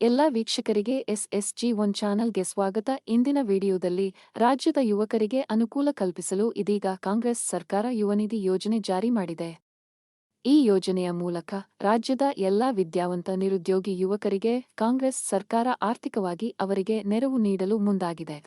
ಎಲ್ಲಾ ವೀಕ್ಷಕರಿಗೆ SSG1 ಚಾನೆಲ್ಗೆ ಸ್ವಾಗತ. ಇಂದಿನ ವಿಡಿಯೋದಲ್ಲಿ ರಾಜ್ಯದ ಯುವಕರಿಗೆ ಅನುಕೂಲ ಕಲ್ಪಿಸಲು ಇದೀಗ ಕಾಂಗ್ರೆಸ್ ಸರ್ಕಾರ ಯುವನಿಧಿ ಯೋಜನೆ ಜಾರಿ ಮಾಡಿದೆ. ಈ ಯೋಜನೆಯ ಮೂಲಕ ರಾಜ್ಯದ ಎಲ್ಲಾ ವಿದ್ಯಾವಂತ ನಿರುದ್ಯೋಗಿ ಯುವಕರಿಗೆ ಕಾಂಗ್ರೆಸ್ ಸರ್ಕಾರ ಆರ್ಥಿಕವಾಗಿ ಅವರಿಗೆ ನೆರವು ನೀಡಲು ಮುಂದಾಗಿದೆ.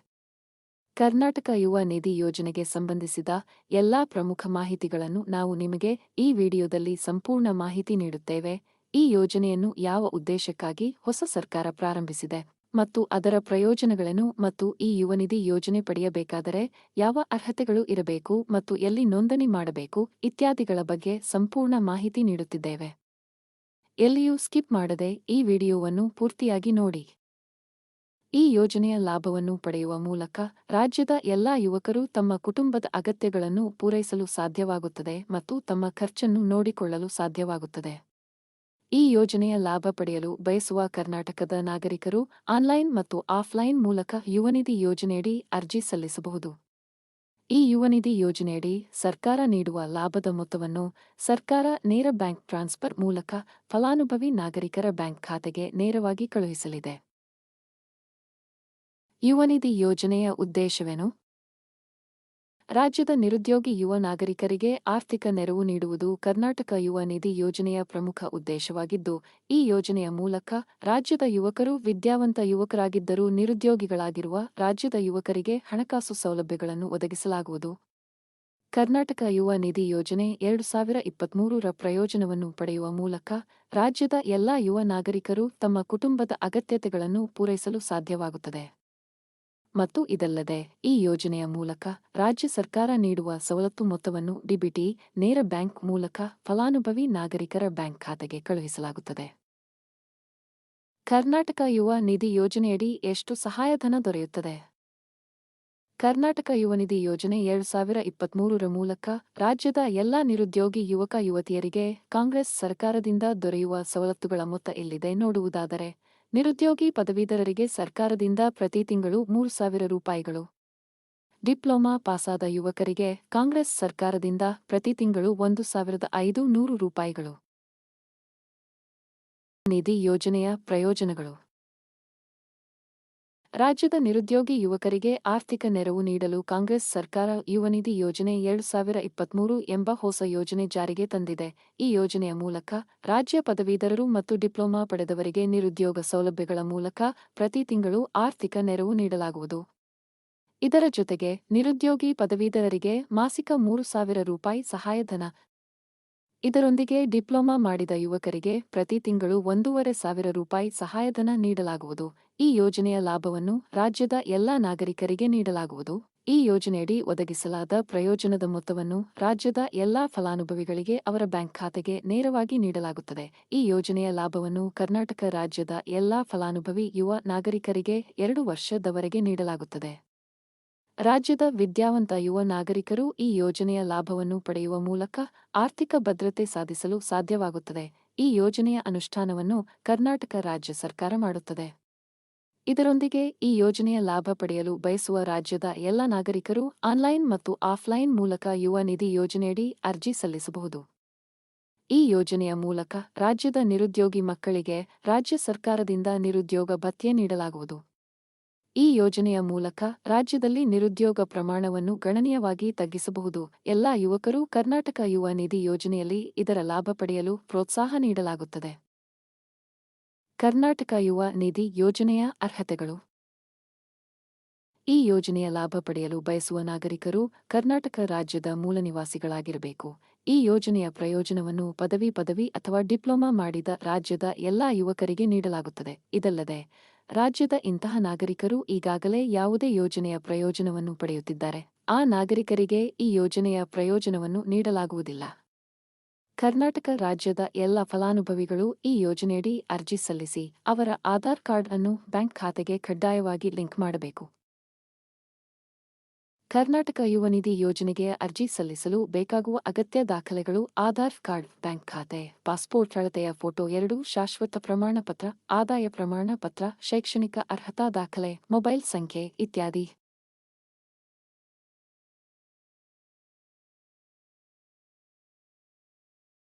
ಕರ್ನಾಟಕ ಯುವ ನಿಧಿ ಯೋಜನೆಗೆ ಸಂಬಂಧಿಸಿದ ಎಲ್ಲಾ ಪ್ರಮುಖ ಮಾಹಿತಿಗಳನ್ನು ನಾವು ನಿಮಗೆ ಈ ವಿಡಿಯೋದಲ್ಲಿ ಸಂಪೂರ್ಣ ಮಾಹಿತಿ ನೀಡುತ್ತೇವೆ. ಈ ಯೋಜನೆಯನ್ನು ಯಾವ ಉದ್ದೇಶಕ್ಕಾಗಿ ಹೊಸ ಸರ್ಕಾರ ಪ್ರಾರಂಭಿಸಿದೆ ಮತ್ತು ಅದರ ಪ್ರಯೋಜನಗಳೇನು ಮತ್ತು ಈ ಯುವನಿಧಿ ಯೋಜನೆ ಪಡೆಯಬೇಕಾದರೆ ಯಾವ ಅರ್ಹತೆಗಳು ಇರಬೇಕು ಮತ್ತು ಎಲ್ಲಿ ನೋಂದಣಿ ಮಾಡಬೇಕು ಇತ್ಯಾದಿಗಳ ಬಗ್ಗೆ ಸಂಪೂರ್ಣ ಮಾಹಿತಿ ನೀಡುತ್ತಿದ್ದೇವೆ. ಎಲ್ಲಿಯೂ ಸ್ಕಿಪ್ ಮಾಡದೆ ಈ ವಿಡಿಯೋವನ್ನು ಪೂರ್ತಿಯಾಗಿ ನೋಡಿ. ಈ ಯೋಜನೆಯ ಲಾಭವನ್ನು ಪಡೆಯುವ ಮೂಲಕ ರಾಜ್ಯದ ಎಲ್ಲಾ ಯುವಕರು ತಮ್ಮ ಕುಟುಂಬದ ಅಗತ್ಯಗಳನ್ನು ಪೂರೈಸಲು ಸಾಧ್ಯವಾಗುತ್ತದೆ ಮತ್ತು ತಮ್ಮ ಖರ್ಚನ್ನು ನೋಡಿಕೊಳ್ಳಲು ಸಾಧ್ಯವಾಗುತ್ತದೆ. ಈ ಯೋಜನೆಯ ಲಾಭ ಪಡೆಯಲು ಬಯಸುವ ಕರ್ನಾಟಕದ ನಾಗರಿಕರು ಆನ್ಲೈನ್ ಮತ್ತು ಆಫ್ಲೈನ್ ಮೂಲಕ ಯುವನಿಧಿ ಯೋಜನೆಯಡಿ ಅರ್ಜಿ ಸಲ್ಲಿಸಬಹುದು. ಈ ಯುವನಿಧಿ ಯೋಜನೆಯಡಿ ಸರ್ಕಾರ ನೀಡುವ ಲಾಭದ ಮೊತ್ತವನ್ನು ಸರ್ಕಾರ ನೇರ ಬ್ಯಾಂಕ್ ಟ್ರಾನ್ಸ್ಫರ್ ಮೂಲಕ ಫಲಾನುಭವಿ ನಾಗರಿಕರ ಬ್ಯಾಂಕ್ ಖಾತೆಗೆ ನೇರವಾಗಿ ಕಳುಹಿಸಲಿದೆ. ಯುವನಿಧಿ ಯೋಜನೆಯ ಉದ್ದೇಶವೇನು? ರಾಜ್ಯದ ನಿರುದ್ಯೋಗಿ ಯುವ ನಾಗರಿಕರಿಗೆ ಆರ್ಥಿಕ ನೆರವು ನೀಡುವುದು ಕರ್ನಾಟಕ ಯುವ ನಿಧಿ ಯೋಜನೆಯ ಪ್ರಮುಖ ಉದ್ದೇಶವಾಗಿದ್ದು, ಈ ಯೋಜನೆಯ ಮೂಲಕ ರಾಜ್ಯದ ಯುವಕರು ವಿದ್ಯಾವಂತ ಯುವಕರಾಗಿದ್ದರೂ ನಿರುದ್ಯೋಗಿಗಳಾಗಿರುವ ರಾಜ್ಯದ ಯುವಕರಿಗೆ ಹಣಕಾಸು ಸೌಲಭ್ಯಗಳನ್ನು ಒದಗಿಸಲಾಗುವುದು. ಕರ್ನಾಟಕ ಯುವ ನಿಧಿ ಯೋಜನೆ 2023ರ ಪ್ರಯೋಜನವನ್ನು ಪಡೆಯುವ ಮೂಲಕ ರಾಜ್ಯದ ಎಲ್ಲಾ ಯುವ ನಾಗರಿಕರು ತಮ್ಮ ಕುಟುಂಬದ ಅಗತ್ಯತೆಗಳನ್ನು ಪೂರೈಸಲು ಸಾಧ್ಯವಾಗುತ್ತದೆ. ಮತ್ತು ಇದಲ್ಲದೆ ಈ ಯೋಜನೆಯ ಮೂಲಕ ರಾಜ್ಯ ಸರ್ಕಾರ ನೀಡುವ ಸವಲತ್ತು ಮೊತ್ತವನ್ನು ಡಿಬಿಟಿ ನೇರ ಬ್ಯಾಂಕ್ ಮೂಲಕ ಫಲಾನುಭವಿ ನಾಗರಿಕರ ಬ್ಯಾಂಕ್ ಖಾತೆಗೆ ಕಳುಹಿಸಲಾಗುತ್ತದೆ. ಕರ್ನಾಟಕ ಯುವ ನಿಧಿ ಯೋಜನೆಯಡಿ ಎಷ್ಟು ಸಹಾಯಧನ ದೊರೆಯುತ್ತದೆ? ಕರ್ನಾಟಕ ಯುವ ನಿಧಿ ಯೋಜನೆ 2023ರ ಮೂಲಕ ರಾಜ್ಯದ ಎಲ್ಲಾ ನಿರುದ್ಯೋಗಿ ಯುವಕ ಯುವತಿಯರಿಗೆ ಕಾಂಗ್ರೆಸ್ ಸರ್ಕಾರದಿಂದ ದೊರೆಯುವ ಸವಲತ್ತುಗಳ ಮೊತ್ತ ಇಲ್ಲಿದೆ ನೋಡುವುದಾದರೆ, ನಿರುದ್ಯೋಗಿ ಪದವೀಧರರಿಗೆ ಸರ್ಕಾರದಿಂದ ಪ್ರತಿ ತಿಂಗಳು 3,000 ರೂಪಾಯಿಗಳು. ಡಿಪ್ಲೊಮಾ ಪಾಸಾದ ಯುವಕರಿಗೆ ಕಾಂಗ್ರೆಸ್ ಸರ್ಕಾರದಿಂದ ಪ್ರತಿ ತಿಂಗಳು 1,500 ರೂಪಾಯಿಗಳು. ನಿಧಿ ಯೋಜನೆಯ ಪ್ರಯೋಜನಗಳು. ರಾಜ್ಯದ ನಿರುದ್ಯೋಗಿ ಯುವಕರಿಗೆ ಆರ್ಥಿಕ ನೆರವು ನೀಡಲು ಕಾಂಗ್ರೆಸ್ ಸರ್ಕಾರ ಯುವನಿಧಿ ಯೋಜನೆ 2023 ಎಂಬ ಹೊಸ ಯೋಜನೆ ಜಾರಿಗೆ ತಂದಿದೆ. ಈ ಯೋಜನೆಯ ಮೂಲಕ ರಾಜ್ಯ ಪದವೀಧರರು ಮತ್ತು ಡಿಪ್ಲೊಮಾ ಪಡೆದವರಿಗೆ ನಿರುದ್ಯೋಗ ಸೌಲಭ್ಯಗಳ ಮೂಲಕ ಪ್ರತಿ ತಿಂಗಳು ಆರ್ಥಿಕ ನೆರವು ನೀಡಲಾಗುವುದು. ಇದರ ಜೊತೆಗೆ ನಿರುದ್ಯೋಗಿ ಪದವೀಧರರಿಗೆ ಮಾಸಿಕ 3,000 ರೂಪಾಯಿ ಸಹಾಯಧನ. ಇದರೊಂದಿಗೆ ಡಿಪ್ಲೊಮಾ ಮಾಡಿದ ಯುವಕರಿಗೆ ಪ್ರತಿ ತಿಂಗಳು 1,500 ರೂಪಾಯಿ ಸಹಾಯಧನ ನೀಡಲಾಗುವುದು. ಈ ಯೋಜನೆಯ ಲಾಭವನ್ನು ರಾಜ್ಯದ ಎಲ್ಲಾ ನಾಗರಿಕರಿಗೆ ನೀಡಲಾಗುವುದು. ಈ ಯೋಜನೆಯಡಿ ಒದಗಿಸಲಾದ ಪ್ರಯೋಜನದ ಮೊತ್ತವನ್ನು ರಾಜ್ಯದ ಎಲ್ಲಾ ಫಲಾನುಭವಿಗಳಿಗೆ ಅವರ ಬ್ಯಾಂಕ್ ಖಾತೆಗೆ ನೇರವಾಗಿ ನೀಡಲಾಗುತ್ತದೆ. ಈ ಯೋಜನೆಯ ಲಾಭವನ್ನು ಕರ್ನಾಟಕ ರಾಜ್ಯದ ಎಲ್ಲಾ ಫಲಾನುಭವಿ ಯುವ ನಾಗರಿಕರಿಗೆ 2 ವರ್ಷದವರೆಗೆ ನೀಡಲಾಗುತ್ತದೆ. ರಾಜ್ಯದ ವಿದ್ಯಾವಂತ ಯುವ ನಾಗರಿಕರು ಈ ಯೋಜನೆಯ ಲಾಭವನ್ನು ಪಡೆಯುವ ಮೂಲಕ ಆರ್ಥಿಕ ಭದ್ರತೆ ಸಾಧಿಸಲು ಸಾಧ್ಯವಾಗುತ್ತದೆ. ಈ ಯೋಜನೆಯ ಅನುಷ್ಠಾನವನ್ನು ಕರ್ನಾಟಕ ರಾಜ್ಯ ಸರ್ಕಾರ ಮಾಡುತ್ತದೆ. ಇದರೊಂದಿಗೆ ಈ ಯೋಜನೆಯ ಲಾಭ ಪಡೆಯಲು ಬಯಸುವ ರಾಜ್ಯದ ಎಲ್ಲ ನಾಗರಿಕರು ಆನ್ಲೈನ್ ಮತ್ತು ಆಫ್ಲೈನ್ ಮೂಲಕ ಯುವ ನಿಧಿ ಯೋಜನೆಯಡಿ ಅರ್ಜಿ ಸಲ್ಲಿಸಬಹುದು. ಈ ಯೋಜನೆಯ ಮೂಲಕ ರಾಜ್ಯದ ನಿರುದ್ಯೋಗಿ ಮಕ್ಕಳಿಗೆ ರಾಜ್ಯ ಸರ್ಕಾರದಿಂದ ನಿರುದ್ಯೋಗ ಭತ್ಯೆ ನೀಡಲಾಗುವುದು. ಈ ಯೋಜನೆಯ ಮೂಲಕ ರಾಜ್ಯದಲ್ಲಿ ನಿರುದ್ಯೋಗ ಪ್ರಮಾಣವನ್ನು ಗಣನೀಯವಾಗಿ ತಗ್ಗಿಸಬಹುದು. ಎಲ್ಲಾ ಯುವಕರು ಕರ್ನಾಟಕ ಯುವ ನಿಧಿ ಯೋಜನೆಯಲ್ಲಿ ಇದರ ಲಾಭ ಪಡೆಯಲು ಪ್ರೋತ್ಸಾಹ ನೀಡಲಾಗುತ್ತದೆ. ಕರ್ನಾಟಕ ಯುವ ನಿಧಿ ಯೋಜನೆಯ ಅರ್ಹತೆಗಳು. ಈ ಯೋಜನೆಯ ಲಾಭ ಪಡೆಯಲು ಬಯಸುವ ನಾಗರಿಕರು ಕರ್ನಾಟಕ ರಾಜ್ಯದ ಮೂಲ ನಿವಾಸಿಗಳಾಗಿರಬೇಕು. ಈ ಯೋಜನೆಯ ಪ್ರಯೋಜನವನ್ನು ಪದವಿ ಅಥವಾ ಡಿಪ್ಲೊಮಾ ಮಾಡಿದ ರಾಜ್ಯದ ಎಲ್ಲಾ ಯುವಕರಿಗೆ ನೀಡಲಾಗುತ್ತದೆ. ಇದಲ್ಲದೆ ರಾಜ್ಯದ ಇಂತಹ ನಾಗರಿಕರು ಈಗಾಗಲೇ ಯಾವುದೇ ಯೋಜನೆಯ ಪ್ರಯೋಜನವನ್ನು ಪಡೆಯುತ್ತಿದ್ದಾರೆ, ಆ ನಾಗರಿಕರಿಗೆ ಈ ಯೋಜನೆಯ ಪ್ರಯೋಜನವನ್ನು ನೀಡಲಾಗುವುದಿಲ್ಲ. ಕರ್ನಾಟಕ ರಾಜ್ಯದ ಎಲ್ಲ ಫಲಾನುಭವಿಗಳು ಈ ಯೋಜನೆಯಡಿ ಅರ್ಜಿ ಸಲ್ಲಿಸಿ ಅವರ ಆಧಾರ್ ಕಾರ್ಡ್ ಅನ್ನು ಬ್ಯಾಂಕ್ ಖಾತೆಗೆ ಕಡ್ಡಾಯವಾಗಿ ಲಿಂಕ್ ಮಾಡಬೇಕು. ಕರ್ನಾಟಕ ಯುವ ನಿಧಿ ಯೋಜನೆಗೆ ಅರ್ಜಿ ಸಲ್ಲಿಸಲು ಬೇಕಾಗುವ ಅಗತ್ಯ ದಾಖಲೆಗಳು: ಆಧಾರ್ ಕಾರ್ಡ್, ಬ್ಯಾಂಕ್ ಖಾತೆ, ಪಾಸ್ಪೋರ್ಟ್ ಅಳತೆಯ ಫೋಟೋ 2, ಶಾಶ್ವತ ಪ್ರಮಾಣ ಪತ್ರ, ಆದಾಯ ಪ್ರಮಾಣ ಪತ್ರ, ಶೈಕ್ಷಣಿಕ ಅರ್ಹತಾ ದಾಖಲೆ, ಮೊಬೈಲ್ ಸಂಖ್ಯೆ ಇತ್ಯಾದಿ.